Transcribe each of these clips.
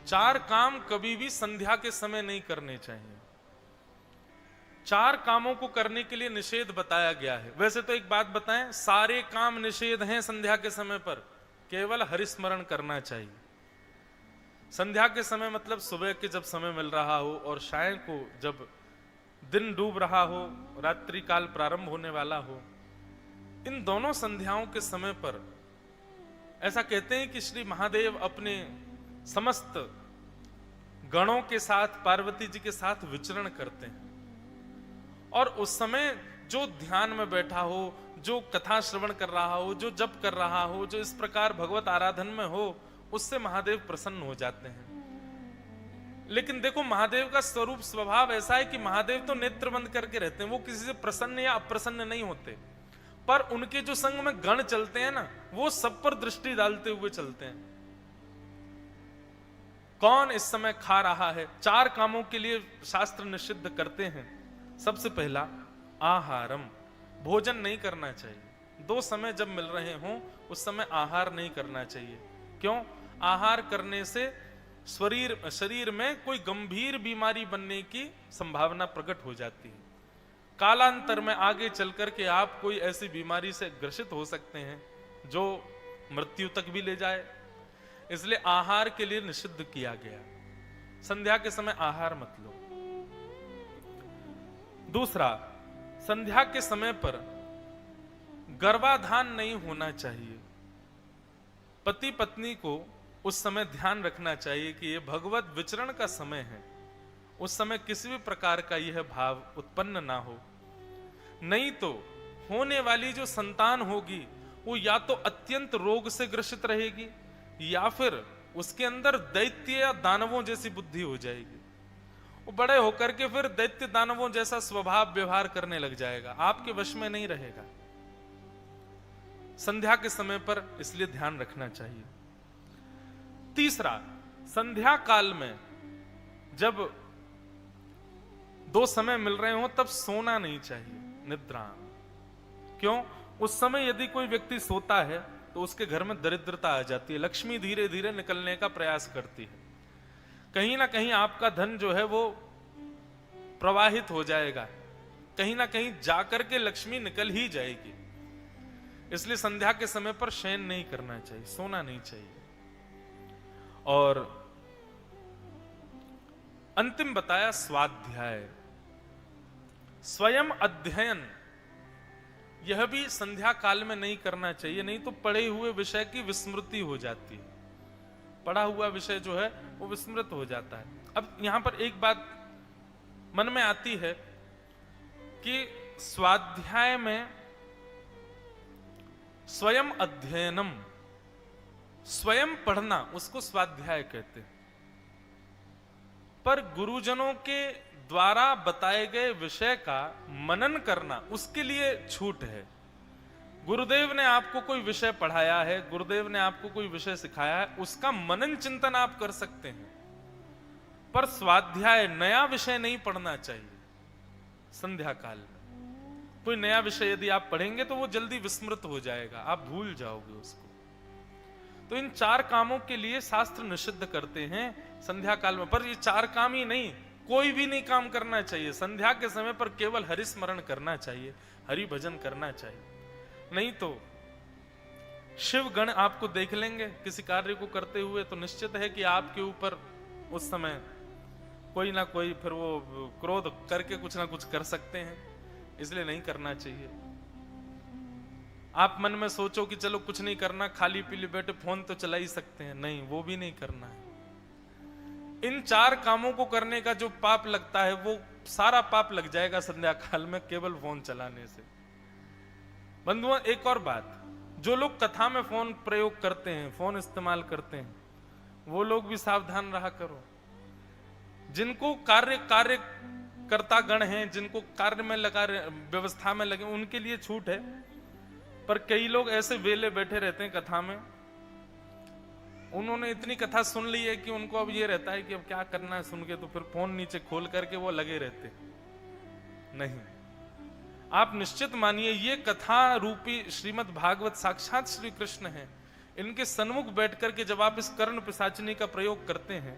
चार काम कभी भी संध्या के समय नहीं करने चाहिए। चार कामों को करने के लिए निषेध बताया गया है। वैसे तो एक बात बताएं, सारे काम निषेध हैं संध्या के समय पर, केवल हरिस्मरण करना चाहिए। संध्या के समय मतलब सुबह के जब समय मिल रहा हो और शाम को जब दिन डूब रहा हो, रात्रि काल प्रारंभ होने वाला हो, इन दोनों संध्याओं के समय पर ऐसा कहते हैं कि श्री महादेव अपने समस्त गणों के साथ पार्वती जी के साथ विचरण करते हैं और उस समय जो ध्यान में बैठा हो, जो कथा श्रवण कर रहा हो, जो जप कर रहा हो, जो इस प्रकार भगवत आराधन में हो, उससे महादेव प्रसन्न हो जाते हैं। लेकिन देखो, महादेव का स्वरूप स्वभाव ऐसा है कि महादेव तो नेत्र बंद करके रहते हैं, वो किसी से प्रसन्न या अप्रसन्न नहीं होते, पर उनके जो संग में गण चलते हैं ना, वो सब पर दृष्टि डालते हुए चलते हैं। कौन इस समय खा रहा है? चार कामों के लिए शास्त्र निषिद्ध करते हैं। सबसे पहला आहारम, भोजन नहीं करना चाहिए। दो समय जब मिल रहे हों उस समय आहार नहीं करना चाहिए। क्यों? आहार करने से शरीर में कोई गंभीर बीमारी बनने की संभावना प्रकट हो जाती है। कालांतर में आगे चलकर के आप कोई ऐसी बीमारी से ग्रसित हो सकते हैं जो मृत्यु तक भी ले जाए। इसलिए आहार के लिए निषिद्ध किया गया। संध्या के समय आहार मत लो। दूसरा, संध्या के समय पर गर्भाधान नहीं होना चाहिए। पति पत्नी को उस समय ध्यान रखना चाहिए कि यह भगवत विचरण का समय है। उस समय किसी भी प्रकार का यह भाव उत्पन्न ना हो, नहीं तो होने वाली जो संतान होगी वो या तो अत्यंत रोग से ग्रसित रहेगी या फिर उसके अंदर दैत्य या दानवों जैसी बुद्धि हो जाएगी। वो बड़े होकर के फिर दैत्य दानवों जैसा स्वभाव व्यवहार करने लग जाएगा, आपके वश में नहीं रहेगा। संध्या के समय पर इसलिए ध्यान रखना चाहिए। तीसरा, संध्या काल में जब दो समय मिल रहे हो तब सोना नहीं चाहिए, निद्रा। क्यों? उस समय यदि कोई व्यक्ति सोता है तो उसके घर में दरिद्रता आ जाती है, लक्ष्मी धीरे धीरे निकलने का प्रयास करती है। कहीं ना कहीं आपका धन जो है वो प्रवाहित हो जाएगा, कहीं ना कहीं जाकर के लक्ष्मी निकल ही जाएगी। इसलिए संध्या के समय पर शयन नहीं करना चाहिए, सोना नहीं चाहिए। और अंतिम बताया स्वाध्याय, स्वयं अध्ययन, यह भी संध्या काल में नहीं करना चाहिए, नहीं तो पढ़े हुए विषय की विस्मृति हो जाती है। पढ़ा हुआ विषय जो है वो विस्मृत हो जाता है। अब यहां पर एक बात मन में आती है कि स्वाध्याय में स्वयं अध्ययनम, स्वयं पढ़ना, उसको स्वाध्याय कहते हैं। पर गुरुजनों के द्वारा बताए गए विषय का मनन करना, उसके लिए छूट है। गुरुदेव ने आपको कोई विषय पढ़ाया है, गुरुदेव ने आपको कोई विषय सिखाया है, उसका मनन चिंतन आप कर सकते हैं, पर स्वाध्याय नया विषय नहीं पढ़ना चाहिए। संध्या काल में कोई नया विषय यदि आप पढ़ेंगे तो वो जल्दी विस्मृत हो जाएगा, आप भूल जाओगे उसको। तो इन चार कामों के लिए शास्त्र निषिद्ध करते हैं संध्या काल में। पर ये चार काम ही नहीं, कोई भी नहीं काम करना चाहिए। संध्या के समय पर केवल हरि स्मरण करना चाहिए, हरि भजन करना चाहिए। नहीं तो शिव गण आपको देख लेंगे किसी कार्य को करते हुए तो निश्चित है कि आपके ऊपर उस समय कोई ना कोई फिर वो क्रोध करके कुछ ना कुछ कर सकते हैं। इसलिए नहीं करना चाहिए। आप मन में सोचो कि चलो कुछ नहीं करना, खाली पीली बैठे फोन तो चला ही सकते हैं, नहीं, वो भी नहीं करना है। इन चार कामों को करने का जो पाप लगता है वो सारा पाप लग जाएगा संध्या काल में केवल फोन चलाने से। बंधुओं, एक और बात, जो लोग कथा में फोन प्रयोग करते हैं, फोन इस्तेमाल करते हैं, वो लोग भी सावधान रहा करो। जिनको कार्य कर्ता गण हैं, जिनको कार्य में लगा, व्यवस्था में लगे, उनके लिए छूट है। पर कई लोग ऐसे वेले बैठे रहते हैं कथा में, उन्होंने इतनी कथा सुन ली है कि उनको अब ये रहता है कि अब क्या करना है सुन के, तो फिर फोन नीचे खोल करके वो लगे रहते। नहीं, आप निश्चित मानिए ये कथा रूपी श्रीमद् भागवत साक्षात श्री कृष्ण है। इनके सन्मुख बैठ करके जब आप इस कर्ण पिशाचिनी का प्रयोग करते हैं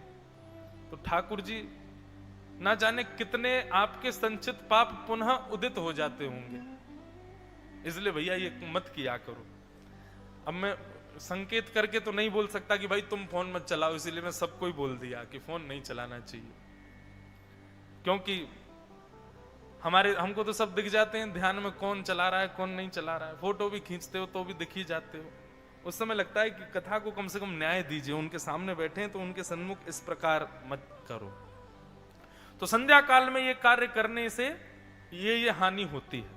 तो ठाकुर जी ना जाने कितने आपके संचित पाप पुनः उदित हो जाते होंगे। इसलिए भैया ये मत किया करो। अब मैं संकेत करके तो नहीं बोल सकता कि भाई तुम फोन मत चलाओ, इसीलिए मैं सबको ही बोल दिया कि फोन नहीं चलाना चाहिए, क्योंकि हमको तो सब दिख जाते हैं ध्यान में कौन चला रहा है कौन नहीं चला रहा है। फोटो भी खींचते हो तो भी दिख ही जाते हो। उस समय लगता है कि कथा को कम से कम न्याय दीजिए, उनके सामने बैठे हैं तो उनके सन्मुख इस प्रकार मत करो। तो संध्या काल में ये कार्य करने से ये हानि होती है।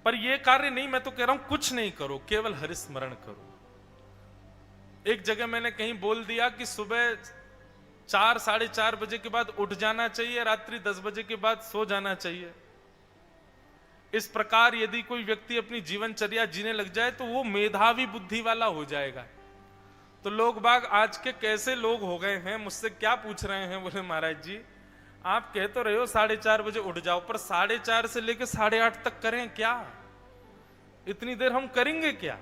पर ये कार्य नहीं, मैं तो कह रहा हूं कुछ नहीं करो, केवल हरिस्मरण करो। एक जगह मैंने कहीं बोल दिया कि सुबह 4 साढ़े 4 बजे के बाद उठ जाना चाहिए, रात्रि 10 बजे के बाद सो जाना चाहिए। इस प्रकार यदि कोई व्यक्ति अपनी जीवनचर्या जीने लग जाए तो वो मेधावी बुद्धि वाला हो जाएगा। तो लोग बाग आज के कैसे लोग हो गए हैं, मुझसे क्या पूछ रहे हैं, बोले महाराज जी आप कह तो रहे हो 4:30 बजे उठ जाओ, पर 4:30 से लेकर 8:30 तक करें क्या? इतनी देर हम करेंगे क्या?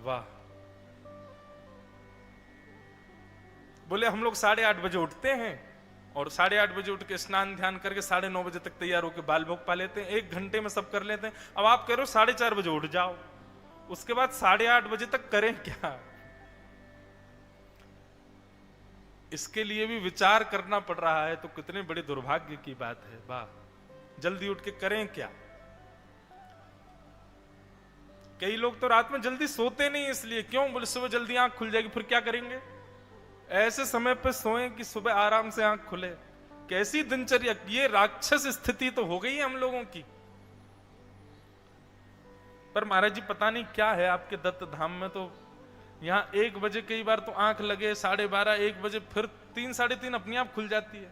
वाह। बोले हम लोग 8:30 बजे उठते हैं और 8:30 बजे उठ के स्नान ध्यान करके 9:30 बजे तक तैयार होकर बाल भोग पा लेते हैं, 1 घंटे में सब कर लेते हैं। अब आप कह रहे हो 4:30 बजे उठ जाओ, उसके बाद 8:30 बजे तक करें क्या? इसके लिए भी विचार करना पड़ रहा है, तो कितने बड़े दुर्भाग्य की बात है। वाह, जल्दी उठ के करें क्या? कई लोग तो रात में जल्दी सोते नहीं, इसलिए क्यों? बोले सुबह जल्दी आंख खुल जाएगी, फिर क्या करेंगे? ऐसे समय पे सोएं कि सुबह आराम से आंख खुले। कैसी दिनचर्या! ये राक्षस स्थिति तो हो गई है हम लोगों की। पर महाराज जी पता नहीं क्या है आपके दत्त धाम में, तो यहाँ 1 बजे कई बार तो आंख लगे, 12:30 1 बजे, फिर 3 साढ़े 3 अपने आप खुल जाती है।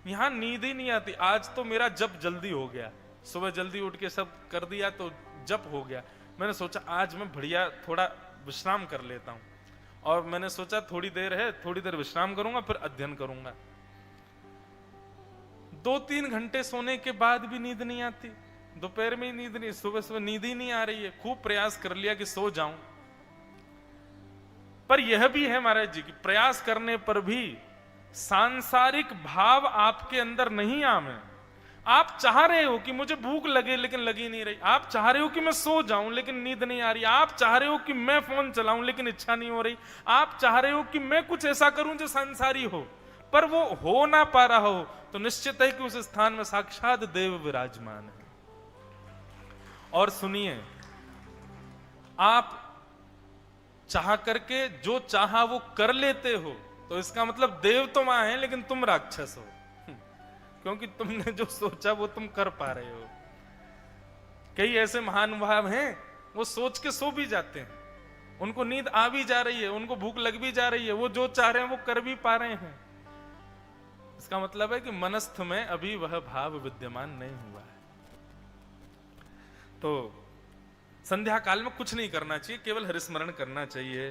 यहाँ नींद ही नहीं आती। आज तो मेरा जप जल्दी हो गया, सुबह जल्दी उठ के सब कर दिया तो जप हो गया। मैंने सोचा आज मैं बढ़िया थोड़ा विश्राम कर लेता हूं, और मैंने सोचा थोड़ी देर है, थोड़ी देर विश्राम करूंगा फिर अध्ययन करूंगा। 2-3 घंटे सोने के बाद भी नींद नहीं आती, दोपहर में नींद नहीं, सुबह नींद ही नहीं आ रही है। खूब प्रयास कर लिया कि सो जाऊं, पर यह भी है महाराज जी कि प्रयास करने पर भी सांसारिक भाव आपके अंदर नहीं आवे। आप चाह रहे हो कि मुझे भूख लगे लेकिन लगी नहीं रही, आप चाह रहे हो कि मैं सो जाऊं लेकिन नींद नहीं आ रही, आप चाह रहे हो कि मैं फोन चलाऊं लेकिन इच्छा नहीं हो रही, आप चाह रहे हो कि मैं कुछ ऐसा करूं जो संसारी हो, पर वो हो ना पा रहा हो, तो निश्चित है कि उस स्थान में साक्षात देव विराजमान है। और सुनिए, आप चाह करके जो चाहा वो कर लेते हो, तो इसका मतलब देव तो वहां है लेकिन तुम राक्षस हो, क्योंकि तुमने जो सोचा वो तुम कर पा रहे हो। कई ऐसे महानुभाव हैं वो सोच के सो भी जाते हैं, उनको नींद आ भी जा रही है, उनको भूख लग भी जा रही है, वो जो चाह रहे हैं वो कर भी पा रहे हैं। इसका मतलब है कि मनस्थ में अभी वह भाव विद्यमान नहीं हुआ है। तो संध्या काल में कुछ नहीं करना चाहिए, केवल हरिस्मरण करना चाहिए।